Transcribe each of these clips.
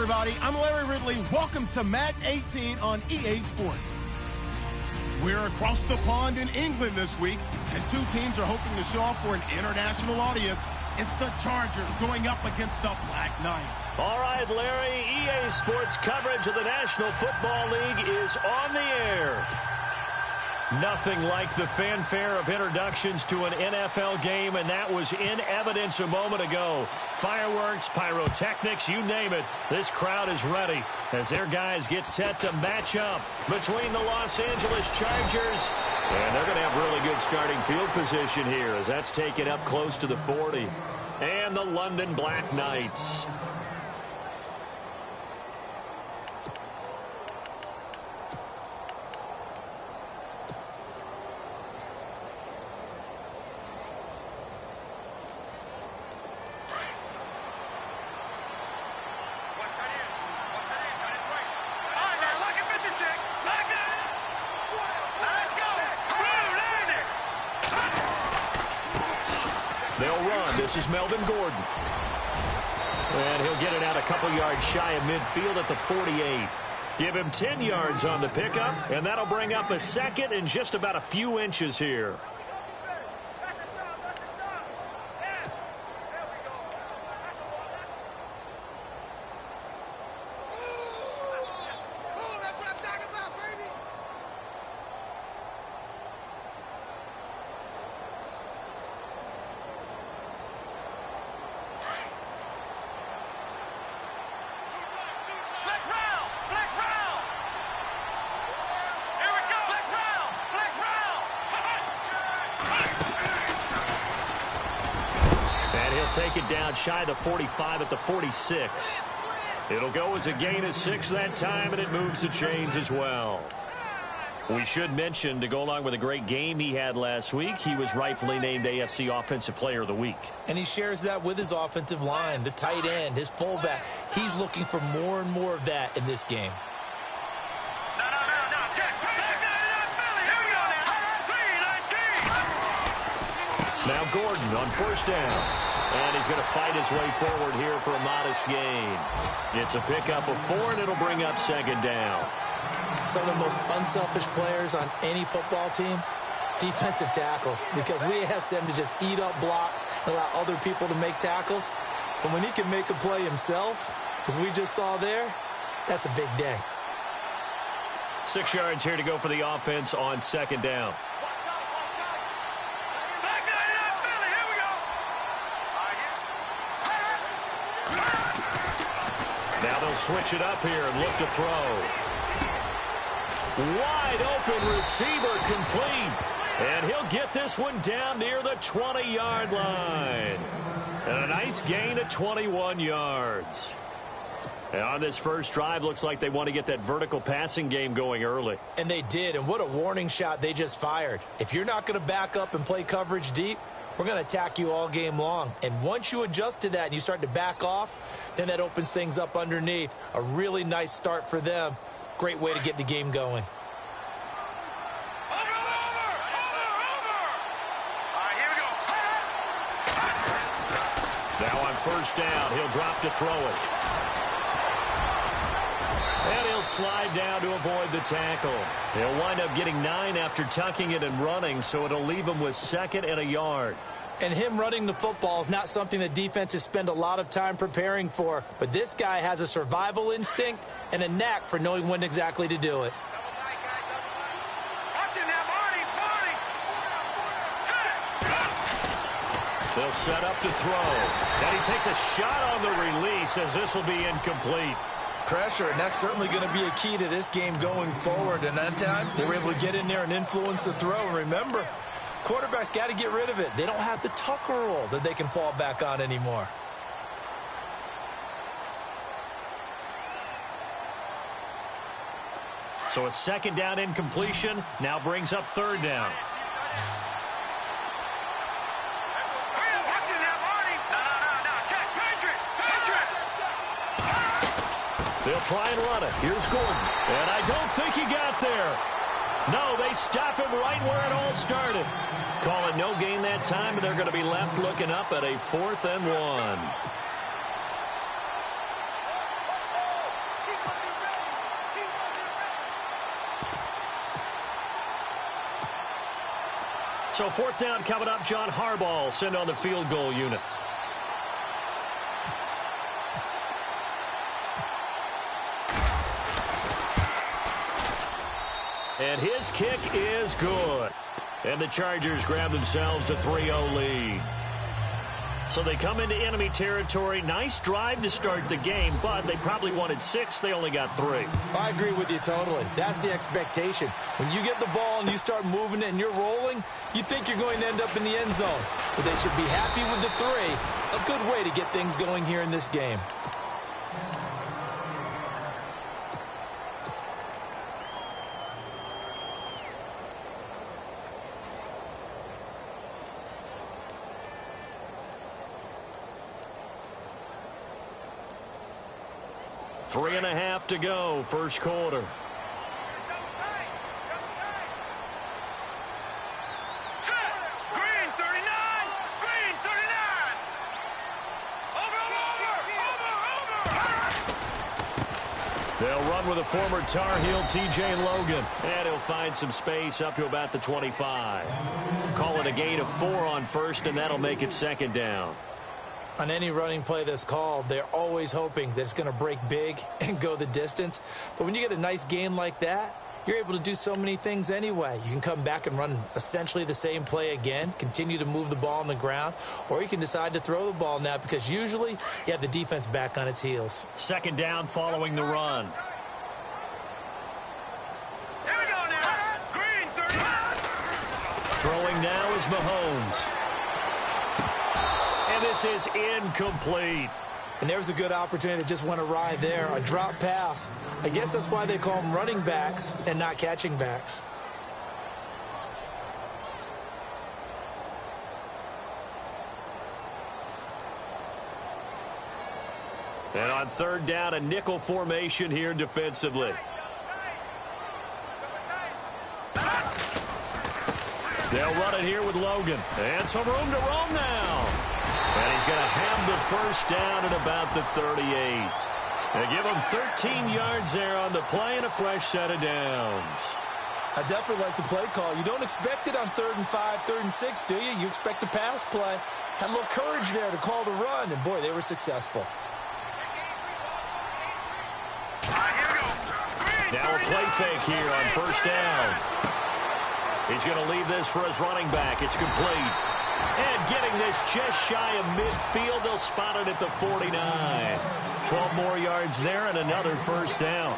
everybody. I'm Larry Ridley. Welcome to Madden 18 on EA Sports. We're across the pond in England this week, and two teams are hoping to show off for an international audience. It's the Chargers going up against the Black Knights. All right, Larry, EA Sports coverage of the National Football League is on the air. Nothing like the fanfare of introductions to an NFL game, and that was in evidence a moment ago. Fireworks, pyrotechnics, you name it. This crowd is ready as their guys get set to match up between the Los Angeles Chargers. And they're going to have really good starting field position here as that's taken up close to the 40. And the London Black Knights. They'll run. This is Melvin Gordon. And he'll get it out a couple yards shy of midfield at the 48. Give him 10 yards on the pickup, and that'll bring up a second and just about a few inches here. Take it down shy of the 45 at the 46. It'll go as a gain of 6 that time, and it moves the chains as well. We should mention, to go along with a great game he had last week, he was rightfully named AFC Offensive Player of the Week. And he shares that with his offensive line, the tight end, his fullback. He's looking for more and more of that in this game. Now Gordon on first down. And he's going to fight his way forward here for a modest gain. It's a pickup of 4, and it'll bring up second down. Some of the most unselfish players on any football team, defensive tackles, because we ask them to just eat up blocks and allow other people to make tackles. But when he can make a play himself, as we just saw there, that's a big day. 6 yards here to go for the offense on second down. Now they'll switch it up here and look to throw. Wide open receiver complete. And he'll get this one down near the 20-yard line. And a nice gain of 21 yards. And on this first drive, looks like they want to get that vertical passing game going early. And they did, and what a warning shot they just fired. If you're not going to back up and play coverage deep, we're going to attack you all game long. And once you adjust to that and you start to back off, then that opens things up underneath. A really nice start for them. Great way to get the game going. Now on first down, he'll drop to throw it. And he'll slide down to avoid the tackle. He'll wind up getting 9 after tucking it and running, so it'll leave him with 2nd and a yard. And him running the football is not something that defenses spend a lot of time preparing for. But this guy has a survival instinct and a knack for knowing when exactly to do it. They'll set up to throw. And he takes a shot on the release as this will be incomplete. Pressure, and that's certainly going to be a key to this game going forward. And that time, they were able to get in there and influence the throw. And remember, quarterbacks got to get rid of it. They don't have the tucker roll that they can fall back on anymore. So a second down incompletion now brings up third down. They'll try and run it. Here's Gordon. And I don't think he got there. No, they stop him right where it all started. Call it no gain that time, and they're going to be left looking up at a 4th and 1. So 4th down coming up. John Harbaugh sent on the field goal unit. And his kick is good. And the Chargers grab themselves a 3-0 lead. So they come into enemy territory. Nice drive to start the game, but they probably wanted 6. They only got 3. I agree with you totally. That's the expectation. When you get the ball and you start moving it and you're rolling, you think you're going to end up in the end zone. But they should be happy with the 3. A good way to get things going here in this game. Three and a half to go, first quarter. Green 39! Green 39! Over! They'll run with a former Tar Heel, TJ Logan. And he'll find some space up to about the 25. Call it a gain of 4 on first, and that'll make it 2nd down. On any running play that's called, they're always hoping that it's going to break big and go the distance. But when you get a nice gain like that, you're able to do so many things anyway. You can come back and run essentially the same play again, continue to move the ball on the ground, or you can decide to throw the ball now because usually you have the defense back on its heels. 2nd down following the run. Here we go now! Green 39! Throwing now is Mahomes. And this is incomplete. And there's a good opportunity that just went awry there. A drop pass. I guess that's why they call them running backs and not catching backs. And on 3rd down, a nickel formation here defensively. They'll run it here with Logan. And some room to roam now. And he's going to have the first down at about the 38. They give him 13 yards there on the play and a fresh set of downs. I definitely like the play call. You don't expect it on 3rd and 5, 3rd and 6, do you? You expect a pass play. Had a little courage there to call the run, and boy, they were successful. Now a play fake here on 1st down. He's going to leave this for his running back. It's complete. And getting this just shy of midfield, they'll spot it at the 49. 12 more yards there and another first down.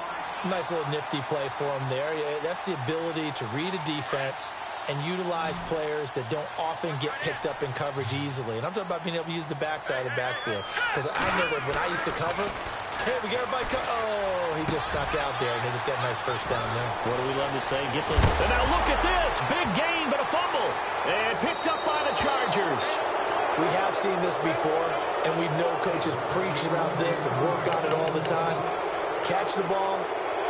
Nice little nifty play for him there. Yeah, that's the ability to read a defense and utilize players that don't often get picked up in coverage easily. And I'm talking about being able to use the backside of the backfield. Because I know that when I used to cover, hey, we got everybody oh, he just snuck out there, and they just got a nice first down there. What do we love to say? Get those. And now look at this. Big gain, but a fumble. And picked up by the Chargers. We have seen this before, and we know coaches preach about this and work on it all the time. Catch the ball.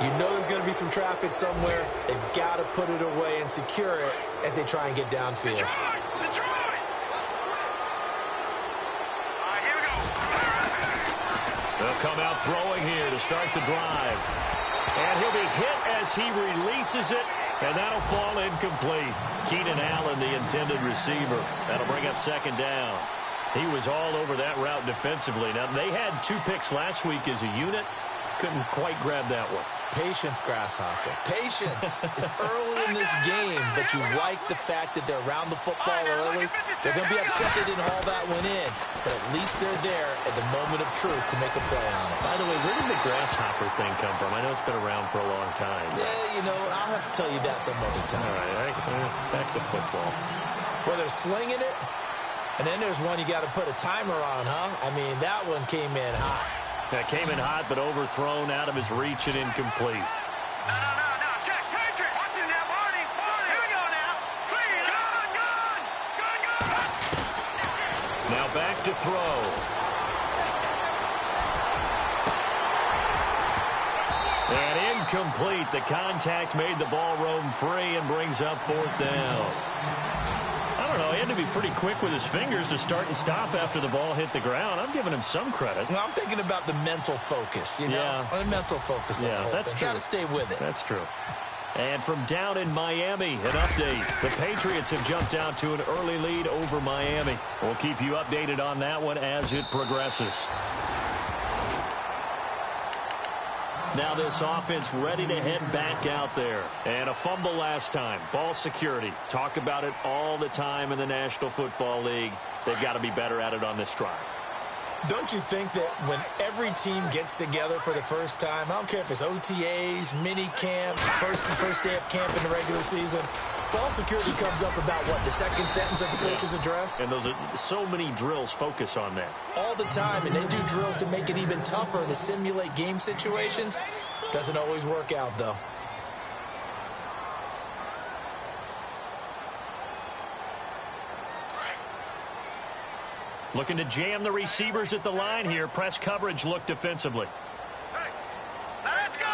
You know there's going to be some traffic somewhere. They've got to put it away and secure it as they try and get downfield. They'll come out throwing here to start the drive. And he'll be hit as he releases it, and that'll fall incomplete. Keenan Allen, the intended receiver. That'll bring up 2nd down. He was all over that route defensively. Now, they had 2 picks last week as a unit. Couldn't quite grab that one. Patience, Grasshopper. Patience is early in this game, but you like the fact that they're around the football early. They're going to be upset they didn't haul that one in, but at least they're there at the moment of truth to make a play on it. By the way, where did the Grasshopper thing come from? I know it's been around for a long time. Yeah, you know, I'll have to tell you that some other time. All right, back to football. Well, they're slinging it, and then there's one you got to put a timer on, huh? I mean, that one came in hot. That came in hot, but overthrown, out of his reach and incomplete. No. Check. Patrick. Watch it now, Barney. Here we go now. Clean. Gun. Now back to throw. And incomplete. The contact made the ball roam free and brings up 4th down. I don't know. He had to be pretty quick with his fingers to start and stop after the ball hit the ground. I'm giving him some credit. Well, I'm thinking about the mental focus, you know? Yeah. The mental focus. Yeah, that's true. Got to stay with it. That's true. And from down in Miami, an update. The Patriots have jumped out to an early lead over Miami. We'll keep you updated on that one as it progresses. Now this offense ready to head back out there. And a fumble last time. Ball security. Talk about it all the time in the National Football League. They've got to be better at it on this drive. Don't you think that when every team gets together for the first time, I don't care if it's OTAs, mini camps, first day of camp in the regular season, ball security comes up about what, the second sentence of the coach's address? And those are so many drills focus on that. All the time, and they do drills to make it even tougher to simulate game situations. Doesn't always work out, though. Looking to jam the receivers at the line here. Press coverage look defensively. Let's go.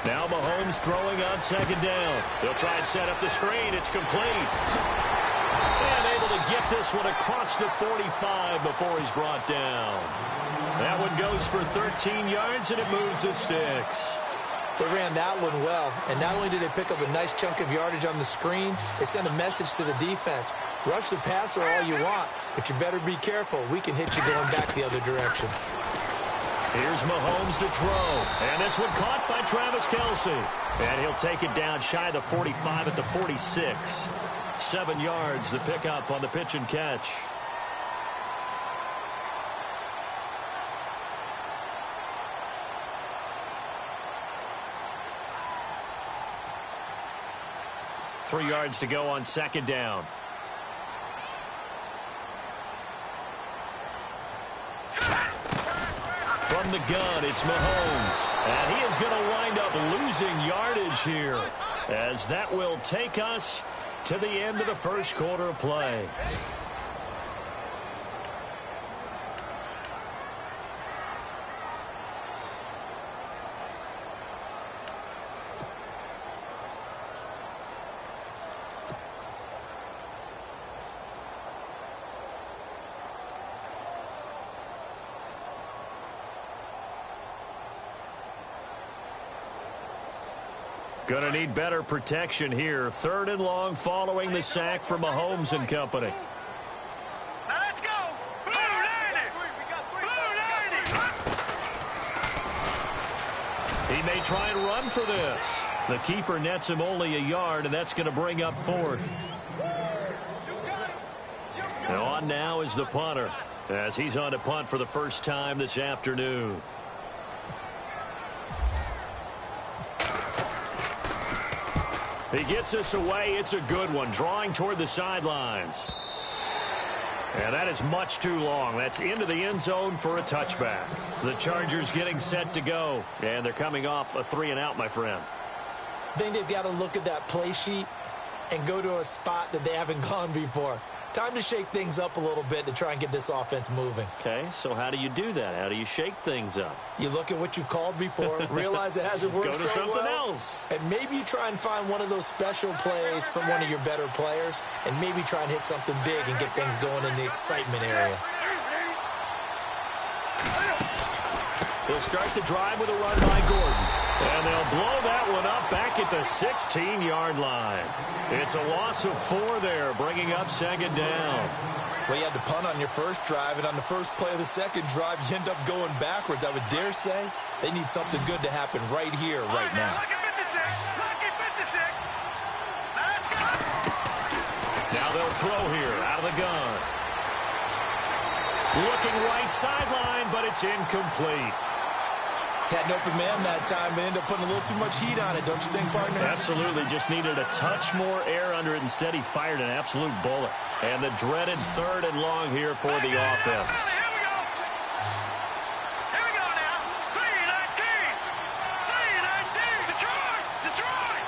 Now Mahomes throwing on second down. They'll try and set up the screen. It's complete. And able to get this one across the 45 before he's brought down. That one goes for 13 yards, and it moves the sticks. They ran that one well, and not only did they pick up a nice chunk of yardage on the screen, they sent a message to the defense. Rush the passer all you want, but you better be careful. We can hit you going back the other direction. Here's Mahomes to throw, and this one caught by Travis Kelce. And he'll take it down shy of the 45 at the 46. 7 yards, the pickup on the pitch and catch. Three yards to go on second down. From the gun, it's Mahomes. And he is going to wind up losing yardage here, as that will take us to the end of the first quarter of play. Going to need better protection here. Third and long following the sack from Mahomes and company. Now let's go. Blue 90. Blue 90. He may try and run for this. The keeper nets him only a yard, and that's going to bring up fourth. And on now is the punter, as he's on to punt for the first time this afternoon. He gets us away. It's a good one, drawing toward the sidelines. And that is much too long. That's into the end zone for a touchback. The Chargers getting set to go, and they're coming off a 3-and-out, my friend. I think they've got to look at that play sheet and go to a spot that they haven't gone before. Time to shake things up a little bit to try and get this offense moving. Okay, so how do you do that? How do you shake things up? You look at what you've called before, realize it hasn't worked Go to so something well, else. and maybe you try and find one of those special plays from one of your better players, and maybe try and hit something big and get things going in the excitement area. They'll start the drive with a run by Gordon. And they'll blow that one up back at the 16-yard line. It's a loss of 4 there, bringing up second down. Well, you had to punt on your first drive, and on the first play of the second drive, you end up going backwards. I would dare say they need something good to happen right here, right now. Lucky 56. Lucky 56. Let's go. Now they'll throw here out of the gun. Looking right sideline, but it's incomplete. Had an open man that time, but ended up putting a little too much heat on it, don't you think, partner? Absolutely. Just needed a touch more air under it. Instead, he fired an absolute bullet. And the dreaded third and long here for the offense. Here we go. Here we go now. 3-19. 3-19. Detroit. Detroit.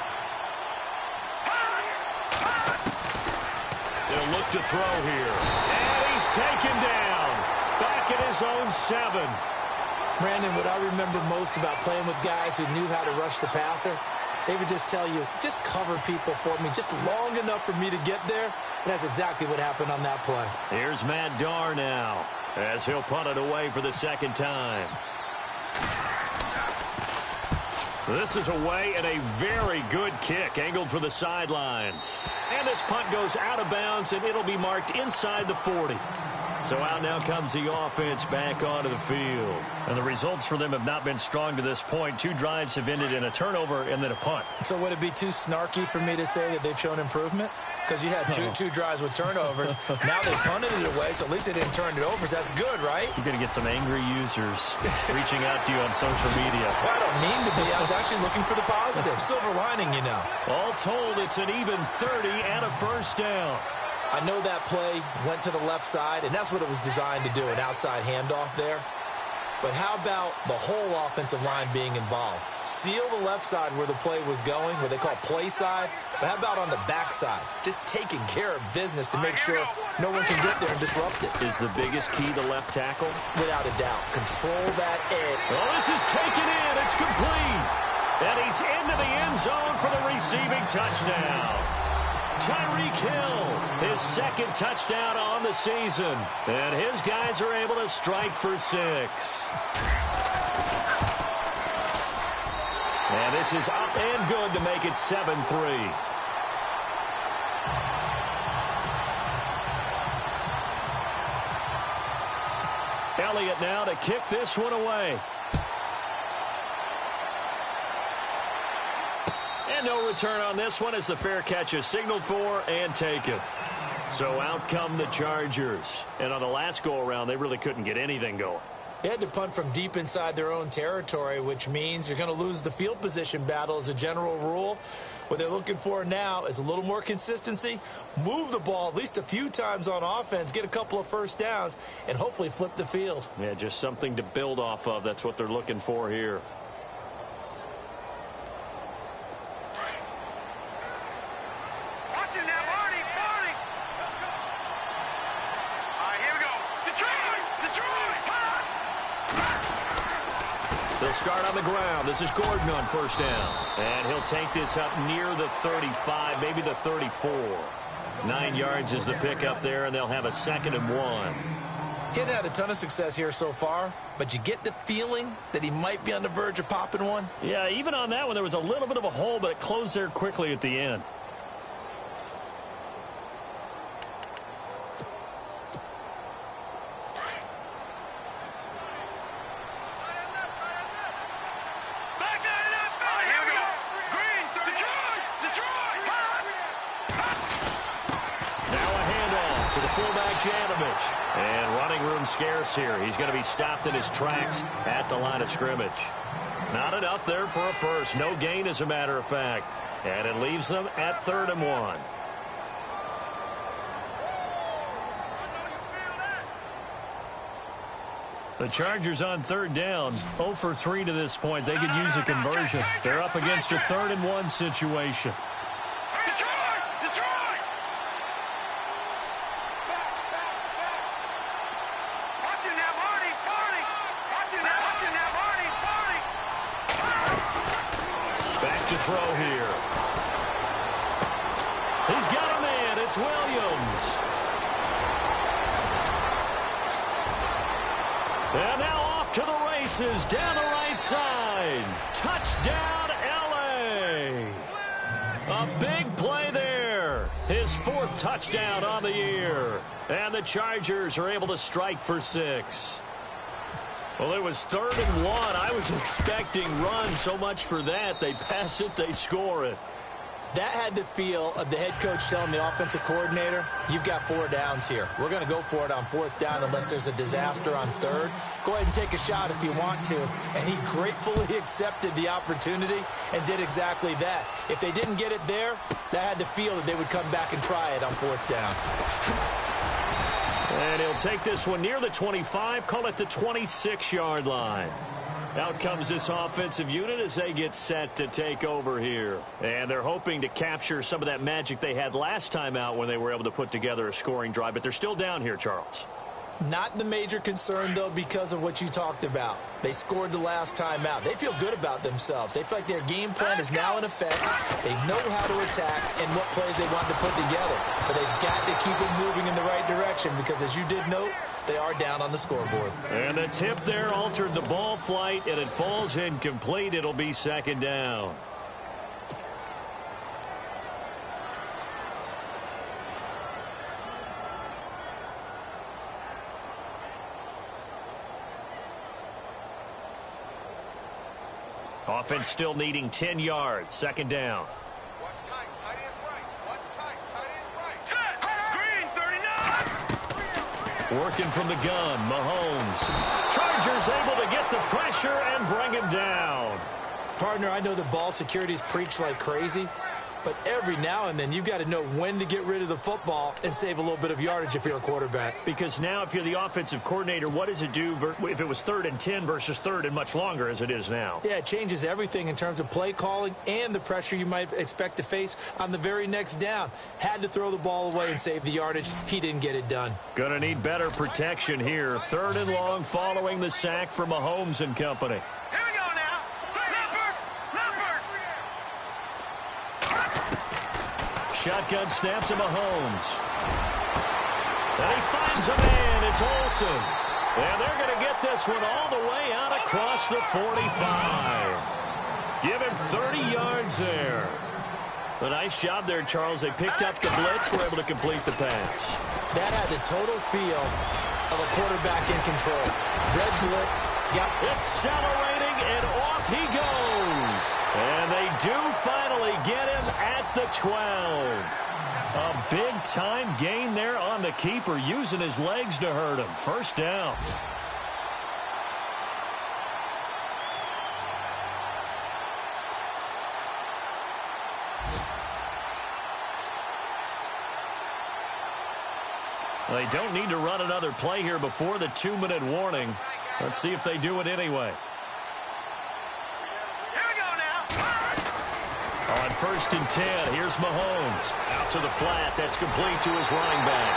They'll look to throw here. And he's taken down. Back at his own 7. Brandon, what I remember most about playing with guys who knew how to rush the passer, they would just tell you, just cover people for me, just long enough for me to get there. And that's exactly what happened on that play. Here's Matt Darr now, as he'll punt it away for the second time. This is away and a very good kick angled for the sidelines. And this punt goes out of bounds, and it'll be marked inside the 40. So out now comes the offense back onto the field. And the results for them have not been strong to this point. 2 drives have ended in a turnover and then a punt. So would it be too snarky for me to say that they've shown improvement? Because you had two drives with turnovers. Now they punted it away, so at least they didn't turn it over. So that's good, right? You're going to get some angry users reaching out to you on social media. Well, I don't mean to be. I was actually looking for the positive. Silver lining, you know. All told, it's an even 30 and a first down. I know that play went to the left side, and that's what it was designed to do, an outside handoff there. But how about the whole offensive line being involved? Seal the left side where the play was going, what they call play side. But how about on the back side? Just taking care of business to make sure no one can get there and disrupt it. Is the biggest key to left tackle? Without a doubt. Control that edge. Oh, this is taken in. It's complete. And he's into the end zone for the receiving touchdown. Tyreek Hill, his second touchdown on the season. And his guys are able to strike for 6. And this is up and good to make it 7-3. Elliott now to kick this one away. And no return on this one as the fair catch is signaled for and taken. So out come the Chargers. And on the last go-around, they really couldn't get anything going. They had to punt from deep inside their own territory, which means you're going to lose the field position battle as a general rule. What they're looking for now is a little more consistency, move the ball at least a few times on offense, get a couple of first downs, and hopefully flip the field. Yeah, just something to build off of. That's what they're looking for here. They'll start on the ground. This is Gordon on first down. And he'll take this up near the 35, maybe the 34. 9 yards is the pickup there, and they'll have a 2nd and 1. He hadn't had a ton of success here so far, but you get the feeling that he might be on the verge of popping one. Yeah, even on that one, there was a little bit of a hole, but it closed there quickly at the end. And running room scarce here. He's going to be stopped in his tracks at the line of scrimmage. Not enough there for a first. No gain, as a matter of fact. And it leaves them at 3rd and 1. The Chargers on 3rd down. 0 for 3 to this point. They could use a conversion. They're up against a 3rd and 1 situation. Throw here. He's got a man. It's Williams. And now off to the races down the right side. Touchdown, L.A. A big play there. His 4th touchdown on the year. And the Chargers are able to strike for 6. Well, it was 3rd and 1. I was expecting run, so much for that. They pass it, they score it. That had the feel of the head coach telling the offensive coordinator, you've got 4 downs here. We're going to go for it on 4th down unless there's a disaster on 3rd. Go ahead and take a shot if you want to. And he gratefully accepted the opportunity and did exactly that. If they didn't get it there, that had the feel that they would come back and try it on 4th down. And he'll take this one near the 25, call it the 26-yard line. Out comes this offensive unit as they get set to take over here. And they're hoping to capture some of that magic they had last time out when they were able to put together a scoring drive. But they're still down here, Charles. Not the major concern, though, because of what you talked about. They scored the last time out. They feel good about themselves. They feel like their game plan is now in effect. They know how to attack and what plays they want to put together. But they've got to keep it moving in the right direction because, as you did note, they are down on the scoreboard. And the tip there altered the ball flight, and it falls incomplete. It'll be second down. Offense still needing 10 yards. Second down. Watch tight. Tight ends right. Watch tight. Tight ends right. Set. Green, 39. Working from the gun, Mahomes. Chargers able to get the pressure and bring him down. Partner, I know the ball security is preached like crazy, but every now and then you've got to know when to get rid of the football and save a little bit of yardage if you're a quarterback. Because now if you're the offensive coordinator, what does it do if it was 3rd and 10 versus 3rd and much longer as it is now? Yeah, it changes everything in terms of play calling and the pressure you might expect to face on the very next down. Had to throw the ball away and save the yardage. He didn't get it done. Gonna need better protection here. 3rd and long following the sack from Mahomes and company. Here we go now. Leopard. Shotgun snap to Mahomes. And he finds a man. It's Olsen. And they're going to get this one all the way out across the 45. Give him 30 yards there. A nice job there, Charles. They picked up the blitz, were able to complete the pass. That had the total feel of a quarterback in control. Red blitz. Yep. Accelerating, and off he goes. And they do finally get him at the 12. A big-time gain there on the keeper, using his legs to hurt him. First down. They don't need to run another play here before the 2-minute warning. Let's see if they do it anyway. Here we go now. On 1st and 10, here's Mahomes. Out to the flat. That's complete to his running back.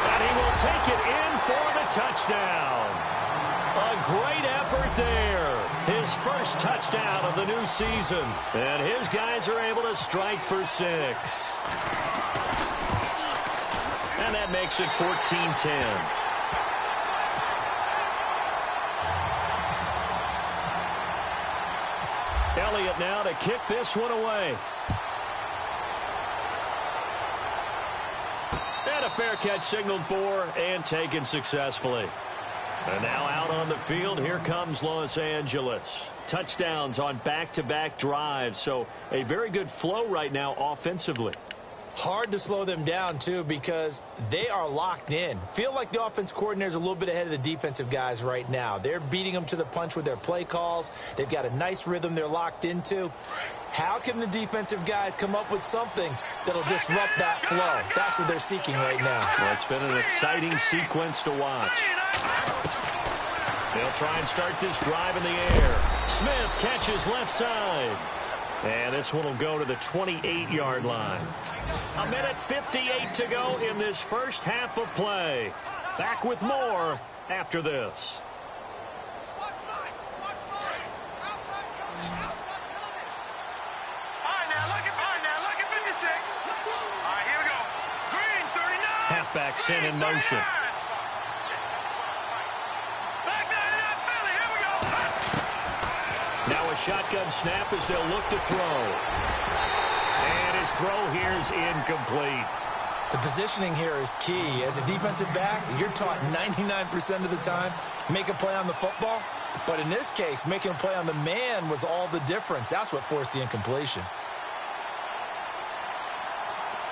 And he will take it in for the touchdown. A great effort there. His first touchdown of the new season. And his guys are able to strike for 6. And that makes it 14-10. Elliott now to kick this one away. And a fair catch signaled for and taken successfully. And now out on the field, here comes Los Angeles. Touchdowns on back-to-back drives, so a very good flow right now offensively. Hard to slow them down, too, because they are locked in. Feel like the offense coordinator is a little bit ahead of the defensive guys right now. They're beating them to the punch with their play calls. They've got a nice rhythm they're locked into. How can the defensive guys come up with something that'll disrupt that flow? That's what they're seeking right now. Well, it's been an exciting sequence to watch. They'll try and start this drive in the air. Smith catches left side. And this one will go to the 28-yard line. 1:58 to go in this first half of play. Back with more after this. All right, now look at 56. All right, here we go. Green, 39. Halfback sent in motion. Back 99, Philly. Here we go. Now a shotgun snap as they'll look to throw. And his throw here is incomplete. The positioning here is key. As a defensive back, you're taught 99% of the time, make a play on the football. But in this case, making a play on the man was all the difference. That's what forced the incompletion.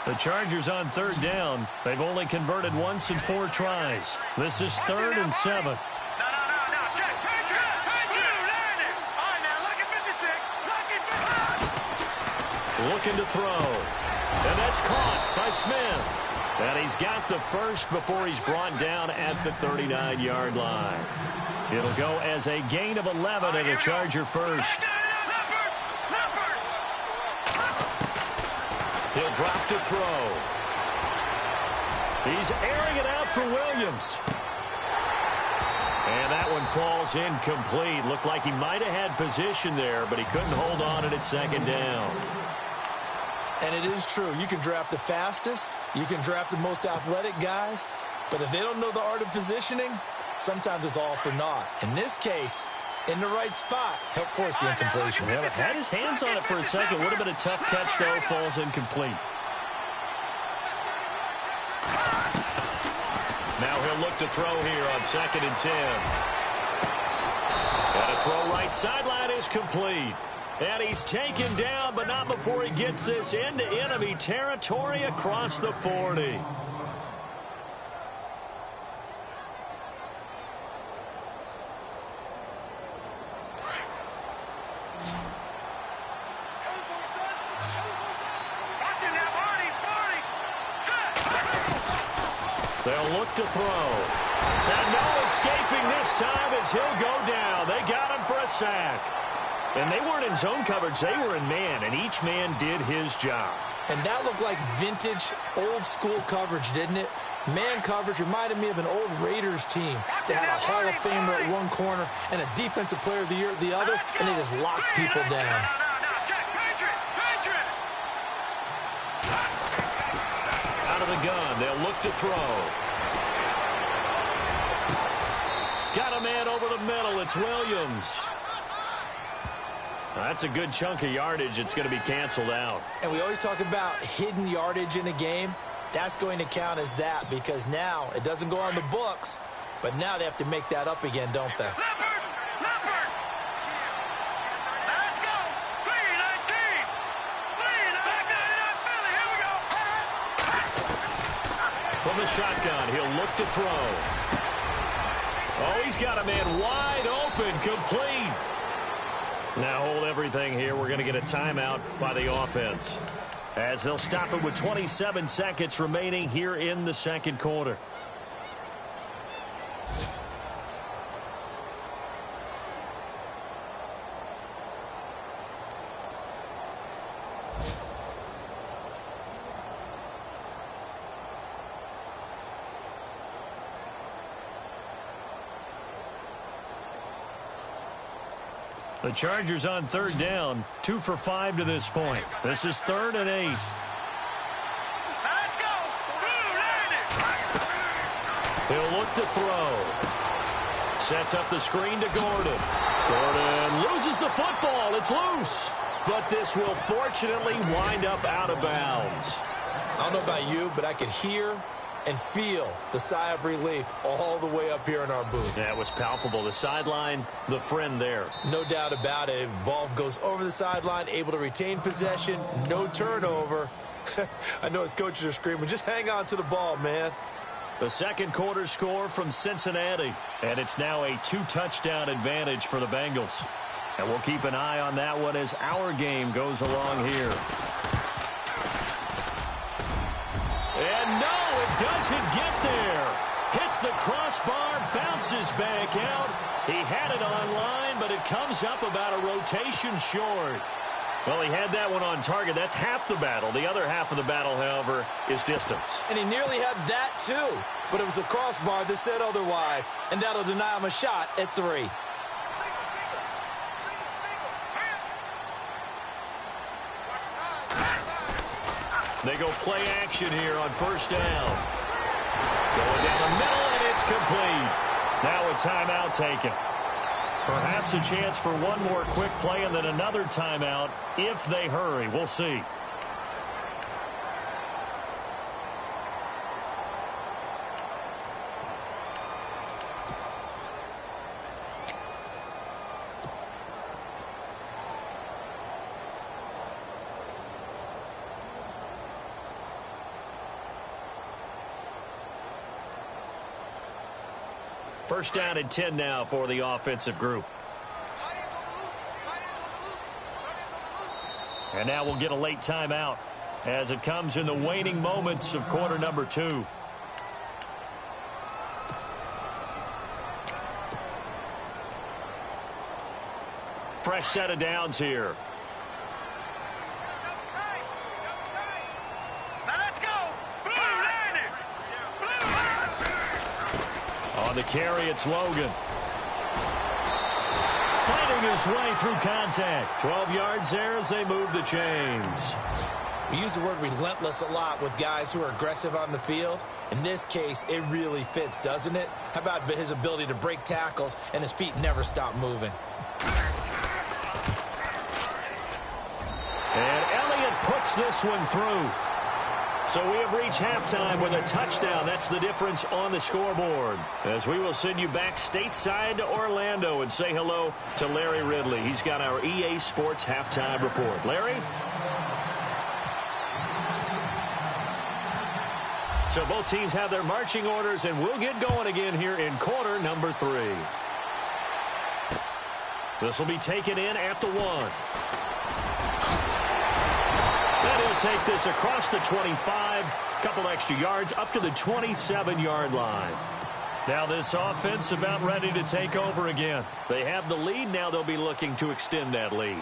The Chargers on 3rd down. They've only converted once in 4 tries. This is 3rd and 7. No. Check. Landing. All right, now look at 56. Looking to throw. And that's caught by Smith. And he's got the first before he's brought down at the 39-yard line. It'll go as a gain of 11 and a Charger first. He'll drop to throw. He's airing it out for Williams. falls incomplete. Looked like he might have had position there, but he couldn't hold on at second down. And it is true. You can draft the fastest. You can draft the most athletic guys. But if they don't know the art of positioning, sometimes it's all for naught. In this case, in the right spot, help force the incompletion. Yeah, but had his hands on it for a second. Would have been a tough catch, though. Falls incomplete. Now he'll look to throw here on 2nd and 10. And a throw right sideline is complete. And he's taken down, but not before he gets this into enemy territory across the 40. They'll look to throw. And no escaping this time as he'll go down. They got him for a sack. And they weren't in zone coverage. They were in man, and each man did his job. And that looked like vintage, old-school coverage, didn't it? Man coverage reminded me of an old Raiders team. They had a Hall of Famer at one corner and a Defensive Player of the Year at the other, and they just locked people down. Out of the gun, they'll look to throw. Got a man over the middle. It's Williams. That's a good chunk of yardage. It's going to be canceled out. And we always talk about hidden yardage in a game. That's going to count as that because now it doesn't go on the books, but now they have to make that up again, don't they? Let's go. 319. 319. From the shotgun, he'll look to throw. Oh, he's got a man wide open, complete. Now hold everything here. We're going to get a timeout by the offense, as they'll stop it with 27 seconds remaining here in the second quarter. The Chargers on 3rd down, 2 for 5 to this point. This is 3rd and 8. Let's go. He'll look to throw. Sets up the screen to Gordon. Gordon loses the football. It's loose. But this will fortunately wind up out of bounds. I don't know about you, but I could hear and feel the sigh of relief all the way up here in our booth. That was palpable. The sideline, the friend there. No doubt about it. Ball goes over the sideline, able to retain possession, no turnover. I know his coaches are screaming, just hang on to the ball, man. The second quarter score from Cincinnati, and it's now a 2-touchdown advantage for the Bengals. And we'll keep an eye on that one as our game goes along here. And no, it doesn't get there. Hits the crossbar, bounces back out. He had it on line, but it comes up about a rotation short. Well, he had that one on target. That's half the battle. The other half of the battle, however, is distance. And he nearly had that, too. But it was the crossbar that said otherwise, and that'll deny him a shot at 3. They go play action here on 1st down. Going down the middle, and it's complete. Now a timeout taken. Perhaps a chance for one more quick play and then another timeout if they hurry. We'll see. First down and 10 now for the offensive group. And now we'll get a late timeout as it comes in the waning moments of quarter number 2. Fresh set of downs here. On the carry, it's Logan. Fighting his way through contact. 12 yards there as they move the chains. We use the word relentless a lot with guys who are aggressive on the field. In this case, it really fits, doesn't it? How about his ability to break tackles and his feet never stop moving? And Elliott puts this one through. So we have reached halftime with a touchdown. That's the difference on the scoreboard. As we will send you back stateside to Orlando and say hello to Larry Ridley. He's got our EA Sports halftime report. Larry? So both teams have their marching orders, and we'll get going again here in quarter number 3. This will be taken in at the 1. And he'll take this across the 25, couple extra yards up to the 27-yard line. Now this offense about ready to take over again. They have the lead. Now they'll be looking to extend that lead.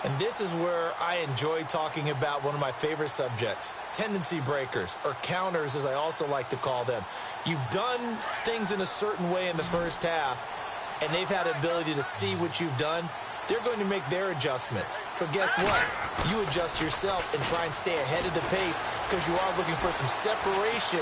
And this is where I enjoy talking about one of my favorite subjects, tendency breakers, or counters as I also like to call them. You've done things in a certain way in the first half, and they've had the ability to see what you've done. They're going to make their adjustments. So guess what? You adjust yourself and try and stay ahead of the pace because you are looking for some separation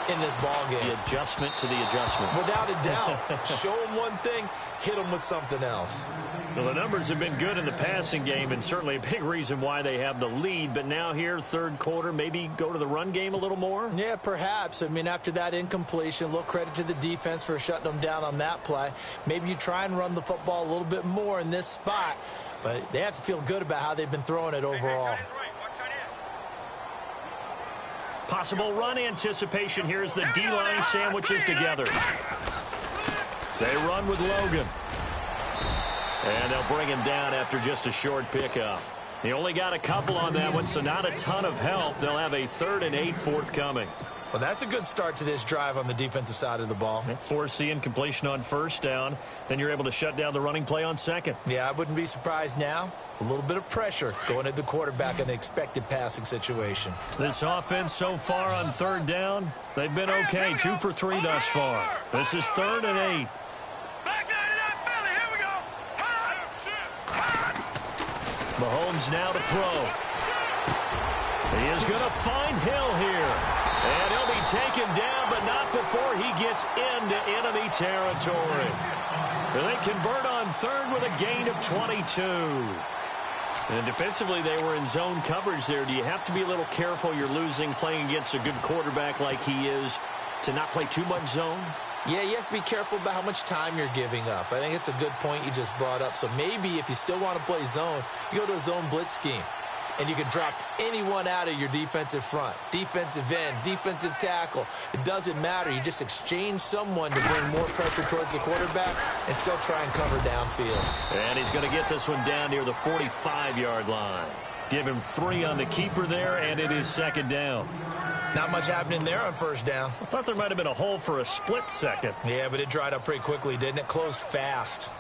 in this ball game. The adjustment to the adjustment. Without a doubt. Show them one thing, hit them with something else. Well, the numbers have been good in the passing game, and certainly a big reason why they have the lead. But now here, third quarter, maybe go to the run game a little more? Yeah, perhaps. I mean, after that incompletion, a little credit to the defense for shutting them down on that play. Maybe you try and run the football a little bit more in this spot. But they have to feel good about how they've been throwing it overall. Possible run anticipation here as the D-line sandwiches together. They run with Logan. And they'll bring him down after just a short pickup. He only got a couple on that one, so not a ton of help. They'll have a 3rd and 8 forthcoming. Well, that's a good start to this drive on the defensive side of the ball. Force the incompletion on first down. Then you're able to shut down the running play on second. Yeah, I wouldn't be surprised now. A little bit of pressure going at the quarterback in the expected passing situation. This offense so far on 3rd down, they've been okay. 2 for 3 thus far. This is 3rd and 8. Mahomes now to throw. He is going to find Hill here. And he'll be taken down, but not before he gets into enemy territory. And they convert on 3rd with a gain of 22. And defensively, they were in zone coverage there. Do you have to be a little careful you're losing playing against a good quarterback like he is to not play too much zone? Yeah, you have to be careful about how much time you're giving up. I think it's a good point you just brought up. So maybe if you still want to play zone, you go to a zone blitz scheme. And you can drop anyone out of your defensive front. Defensive end, defensive tackle. It doesn't matter. You just exchange someone to bring more pressure towards the quarterback and still try and cover downfield. And he's going to get this one down near the 45-yard line. Give him 3 on the keeper there, and it is 2nd down. Not much happening there on 1st down. I thought there might have been a hole for a split second. Yeah, but it dried up pretty quickly, didn't it? Closed fast.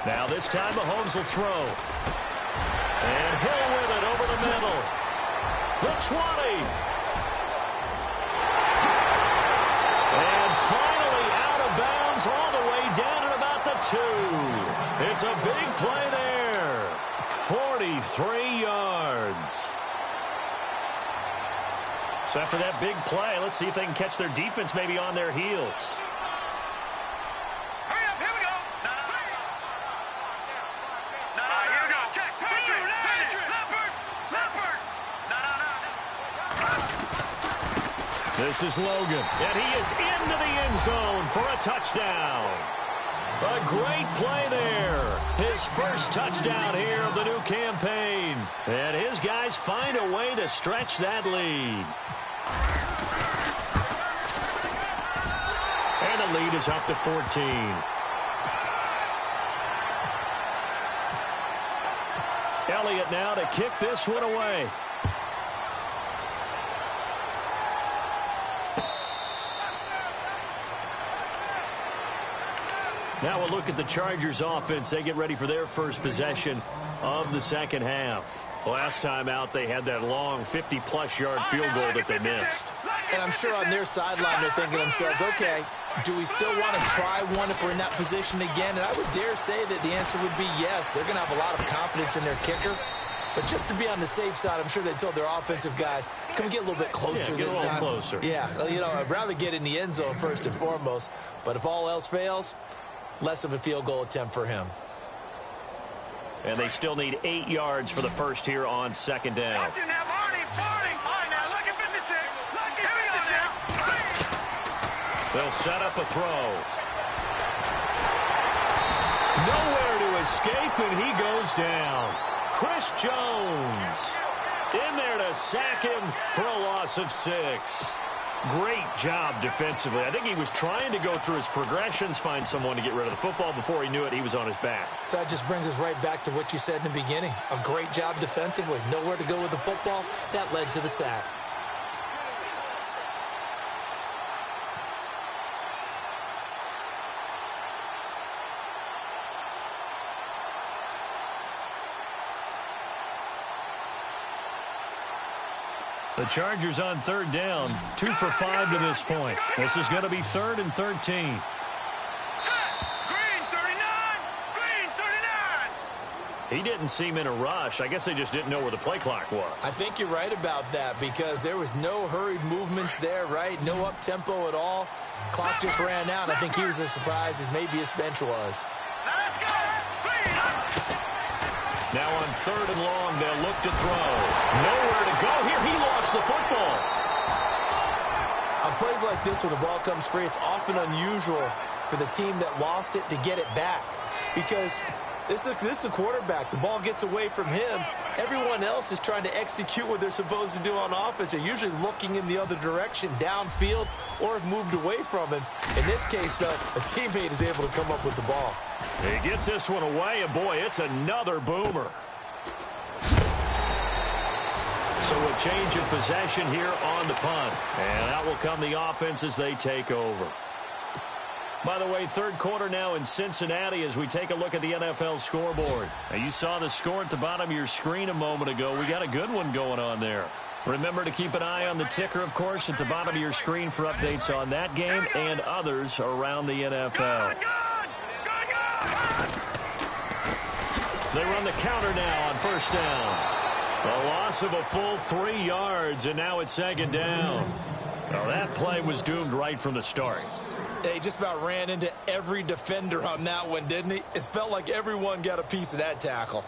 Now this time Mahomes will throw. And Hill with it over the middle. The 20. And finally out of bounds all the way down at about the 2. It's a big play there. 43 yards. So after that big play, let's see if they can catch their defense maybe on their heels. This is Logan, and he is into the end zone for a touchdown. A great play there. His first touchdown here of the new campaign. And his guys find a way to stretch that lead. And the lead is up to 14. Elliott now to kick this one away. Now we'll look at the Chargers offense. They get ready for their first possession of the second half. Last time out, they had that long 50-plus yard field goal that they missed. And I'm sure on their sideline, they're thinking to themselves, okay, do we still want to try one if we're in that position again? And I would dare say that the answer would be yes. They're going to have a lot of confidence in their kicker. But just to be on the safe side, I'm sure they told their offensive guys, can we get a little bit closer this time? Closer. Yeah, you know, I'd rather get in the end zone first and foremost. But if all else fails, less of a field goal attempt for him. And they still need 8 yards for the first here on second down. They'll set up a throw. Nowhere to escape, and he goes down. Chris Jones in there to sack him for a loss of 6. Great job defensively. I think he was trying to go through his progressions, find someone to get rid of the football. Before he knew it, he was on his back. So that just brings us right back to what you said in the beginning. A great job defensively. Nowhere to go with the football. That led to the sack. The Chargers on third down, 2 for 5 to this point. This is going to be 3rd and 13. Green 39! Green 39! He didn't seem in a rush. I guess they just didn't know where the play clock was. I think you're right about that because there was no hurried movements there, right? No up-tempo at all. Clock just ran out. I think he was as surprised as maybe his bench was. Let's go! Green! Now on 3rd and long, they'll look to throw. Nowhere to go here. He lost the football. On plays like this where the ball comes free, it's often unusual for the team that lost it to get it back because this is a quarterback. The ball gets away from him. Everyone else is trying to execute what they're supposed to do on offense. They're usually looking in the other direction, downfield, or have moved away from him. In this case, though, a teammate is able to come up with the ball. He gets this one away, and boy, it's another boomer. So a change of possession here on the punt. And out will come the offense as they take over. By the way, third quarter now in Cincinnati as we take a look at the NFL scoreboard. Now, you saw the score at the bottom of your screen a moment ago. We got a good one going on there. Remember to keep an eye on the ticker, of course, at the bottom of your screen for updates on that game and others around the NFL. They run the counter now on first down. A loss of a full 3 yards, and now it's second down. Well, that play was doomed right from the start. They just about ran into every defender on that one, didn't he? It felt like everyone got a piece of that tackle.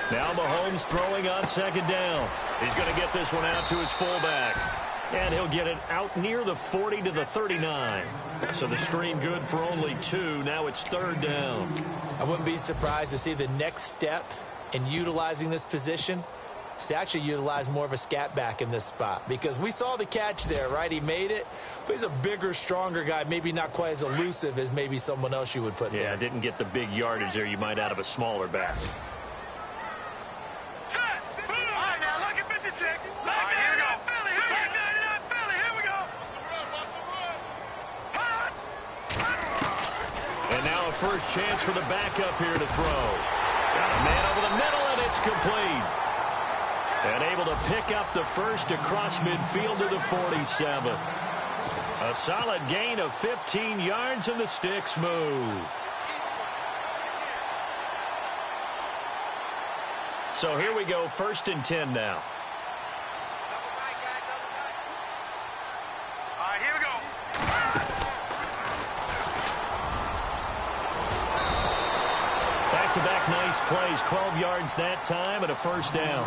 Now Mahomes throwing on second down. He's going to get this one out to his fullback. And he'll get it out near the 40 to the 39. So the screen good for only 2. Now it's third down. I wouldn't be surprised to see the next step in utilizing this position is to actually utilize more of a scat back in this spot. Because we saw the catch there, right? He made it. But he's a bigger, stronger guy. Maybe not quite as elusive as maybe someone else you would put there. Yeah, didn't get the big yardage there you might out of a smaller back. First chance for the backup here to throw. Got a man over the middle, and it's complete. And able to pick up the first across midfield to the 47. A solid gain of 15 yards, and the sticks move. So here we go, 1st and 10 now. Back-to-back nice plays, 12 yards that time and a first down.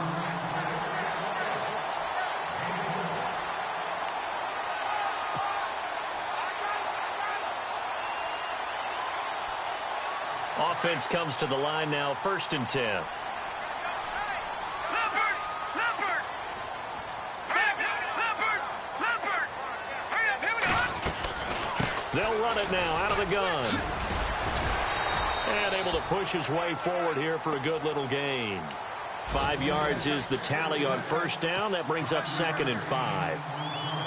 offense comes to the line now, 1st and 10. They'll run it now out of the gun. And able to push his way forward here for a good little gain. 5 yards is the tally on 1st down. That brings up 2nd and 5.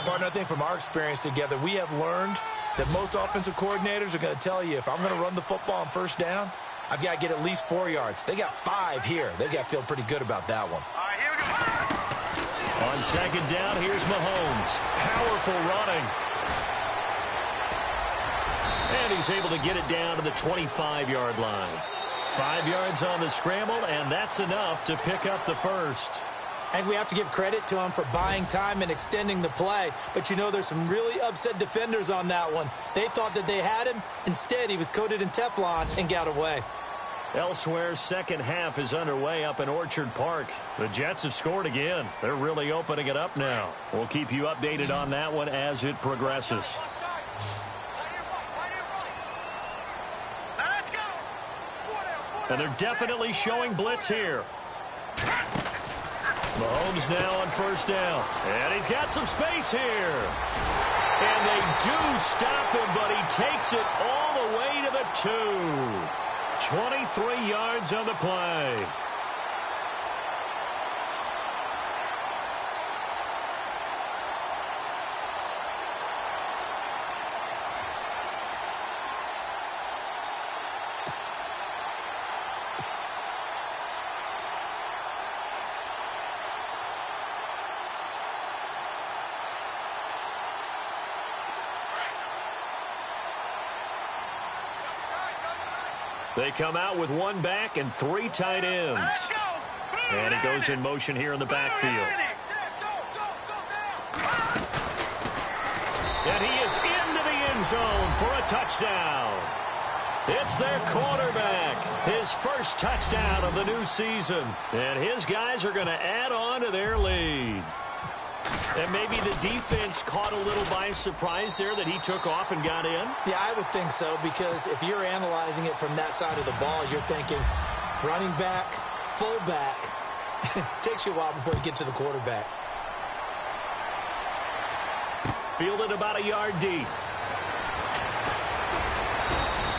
Partner, I think from our experience together, we have learned that most offensive coordinators are going to tell you, if I'm going to run the football on 1st down, I've got to get at least 4 yards. They got 5 here. They've got to feel pretty good about that one. All right, here we go. On 2nd down, here's Mahomes. Powerful running. And he's able to get it down to the 25-yard line. 5 yards on the scramble, and that's enough to pick up the first. And we have to give credit to him for buying time and extending the play. But, you know, there's some really upset defenders on that one. They thought that they had him. Instead, he was coated in Teflon and got away. Elsewhere, second half is underway up in Orchard Park. The Jets have scored again. They're really opening it up now. We'll keep you updated on that one as it progresses. And they're definitely showing blitz here. Mahomes now on 1st down. And he's got some space here. And they do stop him, but he takes it all the way to the 2. 23 yards on the play. They come out with 1 back and 3 tight ends. And he goes in motion here in the backfield. And he is into the end zone for a touchdown. It's their quarterback. His first touchdown of the new season. And his guys are going to add on to their lead. And maybe the defense caught a little by surprise there that he took off and got in? Yeah, I would think so, because if you're analyzing it from that side of the ball, you're thinking running back, fullback. Takes you a while before you get to the quarterback. Fielded about a yard deep.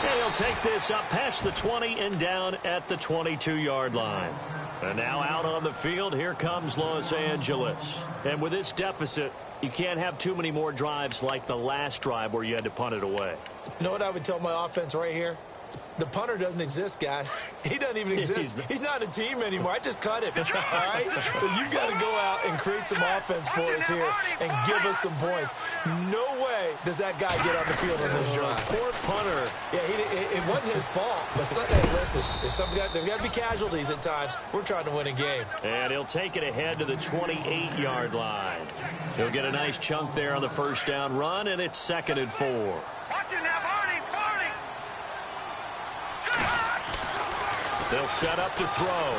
And he'll take this up past the 20 and down at the 22-yard line. And now out on the field, here comes Los Angeles. And with this deficit, you can't have too many more drives like the last drive where you had to punt it away. You know what I would tell my offense right here? The punter doesn't exist, guys. He doesn't even exist. He's not a team anymore. I just cut him, all right? So you've got to go out and create some offense for us here and give us some points. No way does that guy get on the field on this drive. Poor punter. Yeah, it wasn't his fault. But hey, listen, there's got to be casualties at times. We're trying to win a game. And he'll take it ahead to the 28-yard line. He'll get a nice chunk there on the 1st down run, and it's 2nd and 4. Watch it now, Barney. They'll set up to throw.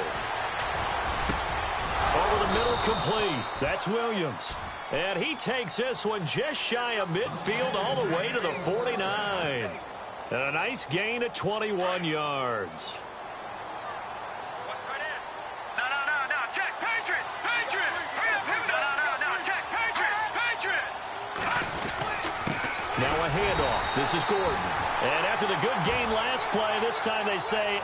Over the middle, complete. That's Williams. And he takes this one just shy of midfield all the way to the 49. And a nice gain at 21 yards. No, check, Patriot. Hurry up. No, check, Patriot. Now a handoff. This is Gordon. And after the good gain last play, this time they say,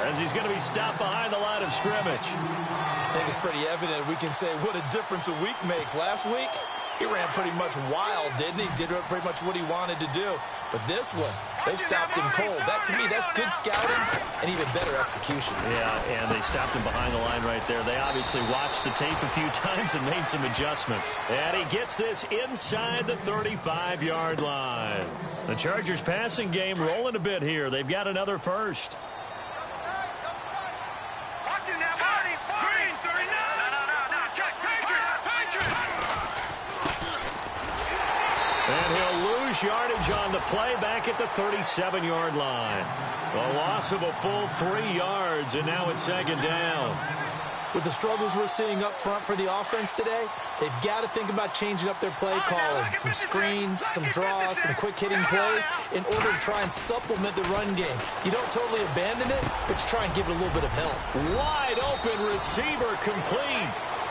as he's going to be stopped behind the line of scrimmage. I think it's pretty evident. We can say what a difference a week makes. Last week, he ran pretty much wild, didn't he? Did pretty much what he wanted to do. But this one, they stopped him cold. That, to me, that's good scouting and even better execution. Yeah, and they stopped him behind the line right there. They obviously watched the tape a few times and made some adjustments. And he gets this inside the 35-yard line. The Chargers passing game rolling a bit here. They've got another first. Watch it now, Barney. Green, 39. No, check, Patriot. And he'll lose yardage on the play back at the 37-yard line. A loss of a full 3 yards, and now it's 2nd down. With the struggles we're seeing up front for the offense today, they've got to think about changing up their play calling. Some screens, some draws, some quick-hitting plays in order to try and supplement the run game. You don't totally abandon it, but you try and give it a little bit of help. Wide open receiver complete.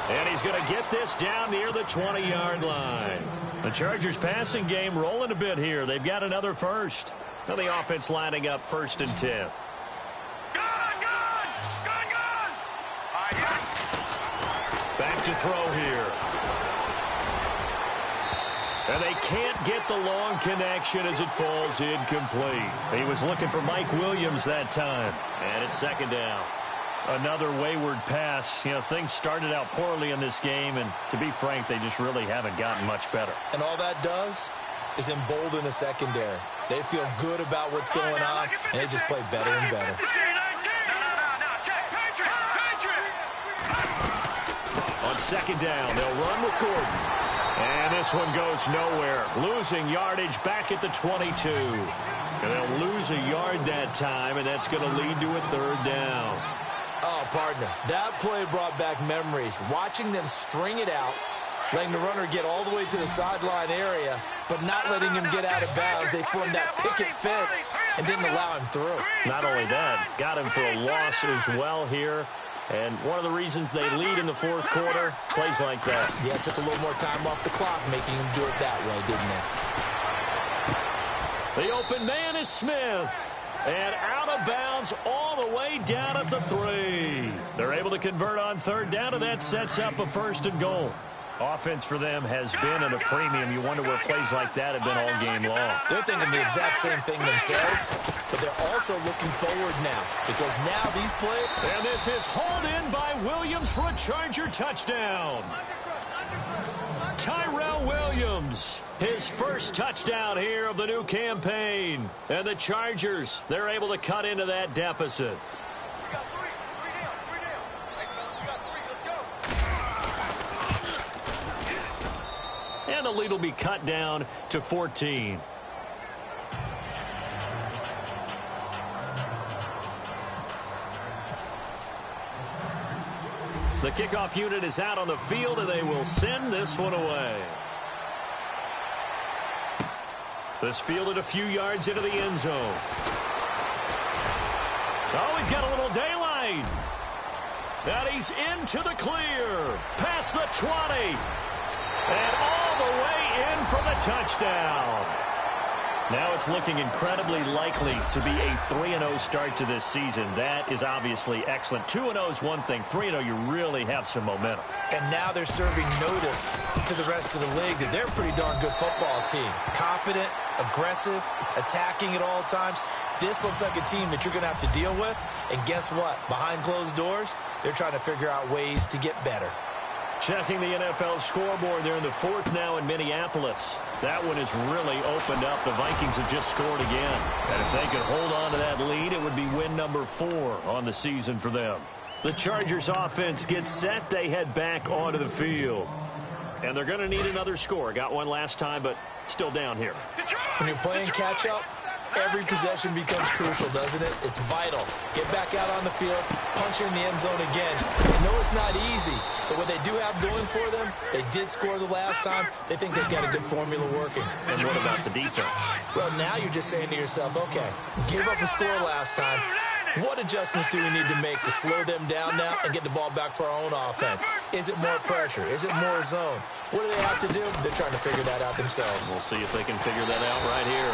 And he's going to get this down near the 20-yard line. The Chargers passing game rolling a bit here. They've got another first. Now the offense lining up 1st and 10. Back to throw here. And they can't get the long connection as it falls incomplete. He was looking for Mike Williams that time. And it's 2nd down. Another wayward pass. You know, things started out poorly in this game, and to be frank, they just really haven't gotten much better. And all that does is embolden the secondary. They feel good about what's going on, and they just play better and better. On 2nd down, they'll run with Gordon. And this one goes nowhere. Losing yardage back at the 22. And they'll lose a yard that time, and that's going to lead to a 3rd down. Oh, partner, that play brought back memories. Watching them string it out, letting the runner get all the way to the sideline area, but not letting him get out of bounds. They formed that picket fence and didn't allow him through. Not only that, got him for a loss as well here. And one of the reasons they lead in the 4th quarter, plays like that. Yeah, it took a little more time off the clock, making him do it that way, didn't it? The open man is Smith. And out of bounds all the way down at the 3. They're able to convert on 3rd down, and that sets up a 1st and goal. Offense for them has been at a premium. You wonder where plays like that have been all game long. They're thinking the exact same thing themselves, but they're also looking forward now because now these plays. And this is hauled in by Williams for a Charger touchdown. Tyrell Williams, his first touchdown here of the new campaign. And the Chargers, they're able to cut into that deficit. And the lead will be cut down to 14. The kickoff unit is out on the field, and they will send this one away. This fielded a few yards into the end zone. Oh, he's got a little daylight. And he's into the clear. Past the 20. And all the way in for the touchdown. Now it's looking incredibly likely to be a 3-0 start to this season. That is obviously excellent. 2-0 is one thing. 3-0, you really have some momentum. And now they're serving notice to the rest of the league that they're a pretty darn good football team. Confident, aggressive, attacking at all times. This looks like a team that you're going to have to deal with. And guess what? Behind closed doors, they're trying to figure out ways to get better. Checking the NFL scoreboard there in the 4th now in Minneapolis. That one has really opened up. The Vikings have just scored again. And if they could hold on to that lead, it would be win number 4 on the season for them. The Chargers offense gets set. They head back onto the field. And they're going to need another score. Got one last time, but still down here. When you're playing catch-up, every possession becomes crucial, doesn't it? It's vital. Get back out on the field, punch in the end zone again. I know it's not easy, but what they do have going for them, they did score the last time. They think they've got a good formula working. And what about the defense? Well, now you're just saying to yourself, okay, give up a score last time. What adjustments do we need to make to slow them down now and get the ball back for our own offense? Is it more pressure? Is it more zone? What do they have to do? They're trying to figure that out themselves. We'll see if they can figure that out right here.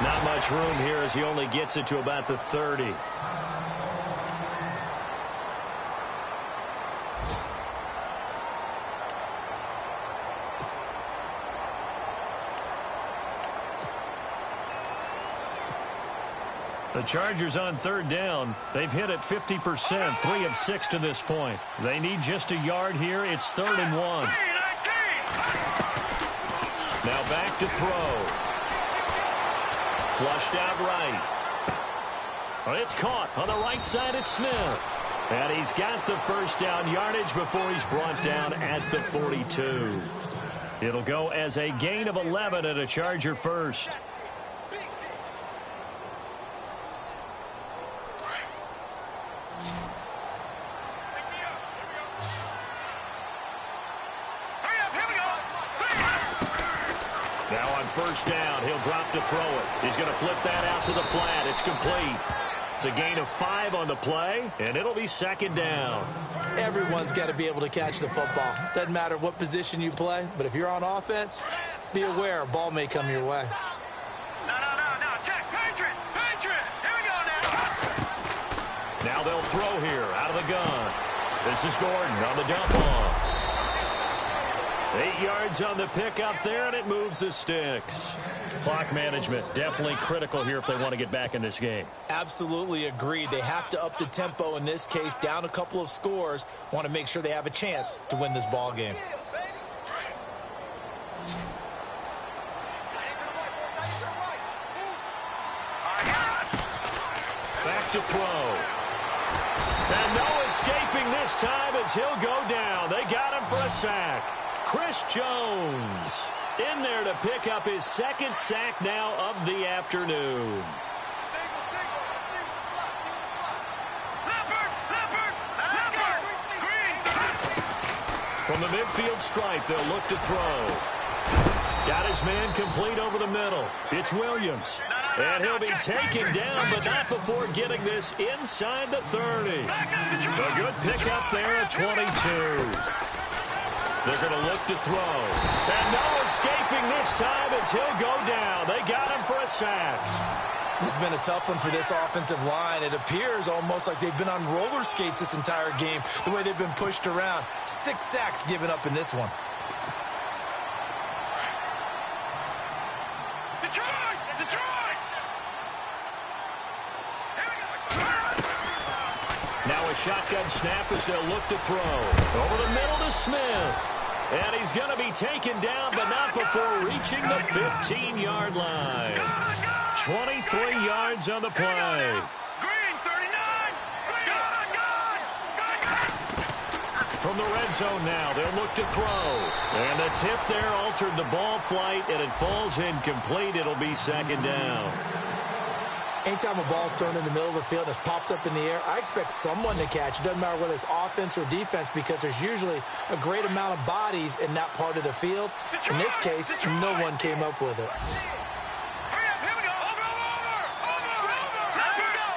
Not much room here as he only gets it to about the 30. The Chargers on 3rd down. They've hit it 50%, 3 of 6 to this point. They need just a yard here. It's 3rd and 1. Now back to throw. Flushed out right. Well, it's caught on the right side at Smith. And he's got the first down yardage before he's brought down at the 42. It'll go as a gain of 11 and a Charger first. first down. He'll drop to throw it. He's going to flip that out to the flat. It's complete. It's a gain of 5 on the play, and it'll be second down. Everyone's got to be able to catch the football. Doesn't matter what position you play, but if you're on offense, be aware a ball may come your way. No. Check. Patriot. Here we go now. Now they'll throw here out of the gun. This is Gordon on the dump off. 8 yards on the pickup there, and it moves the sticks. Clock management definitely critical here if they want to get back in this game. Absolutely agreed. They have to up the tempo in this case, down a couple of scores. Want to make sure they have a chance to win this ball game. Back to throw. And no escaping this time as he'll go down. They got him for a sack. Chris Jones in there to pick up his second sack now of the afternoon. From the midfield stripe, they'll look to throw. Got his man complete over the middle. It's Williams. And he'll be taken down, but not before getting this inside the 30. A good pickup there at 22. They're going to look to throw. And no escaping this time as he'll go down. They got him for a sack. This has been a tough one for this offensive line. It appears almost like they've been on roller skates this entire game, the way they've been pushed around. 6 sacks given up in this one. Now a shotgun snap as they'll look to throw. Over the middle to Smith. And he's going to be taken down, but not before reaching the 15-yard line. 23 yards on the play. Green, 39. From the red zone now, they'll look to throw. And the tip there altered the ball flight, and it falls incomplete. It'll be second down. Anytime a ball's thrown in the middle of the field and it's popped up in the air, I expect someone to catch. It doesn't matter whether it's offense or defense because there's usually a great amount of bodies in that part of the field. In this case, no one came up with it. Hurry up, here we go. Over. Let's go.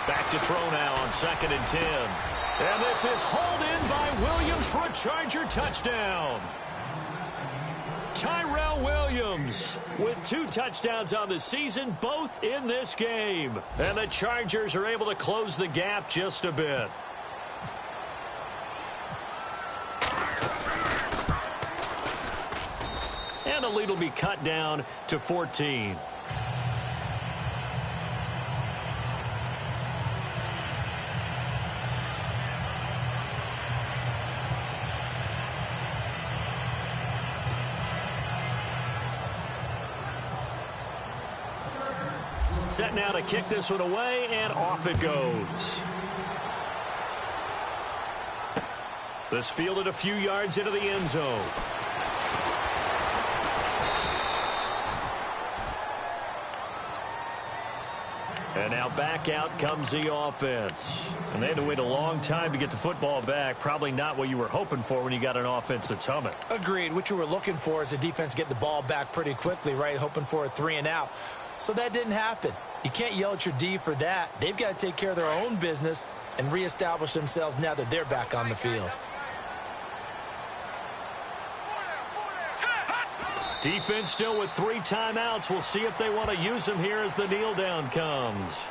Back to throw now on 2nd and 10. And this is hauled in by Williams for a Charger touchdown. Tyrell Williams with 2 touchdowns on the season, both in this game. And the Chargers are able to close the gap just a bit. And the lead will be cut down to 14. Set now to kick this one away, and off it goes. This fielded a few yards into the end zone. And now back out comes the offense. And they had to wait a long time to get the football back. Probably not what you were hoping for when you got an offense that's humming. Agreed. What you were looking for is the defense get the ball back pretty quickly, right? Hoping for a 3 and out. So that didn't happen. You can't yell at your D for that. They've got to take care of their own business and reestablish themselves now that they're back on the field. Defense still with 3 timeouts. We'll see if they want to use them here as the kneel down comes.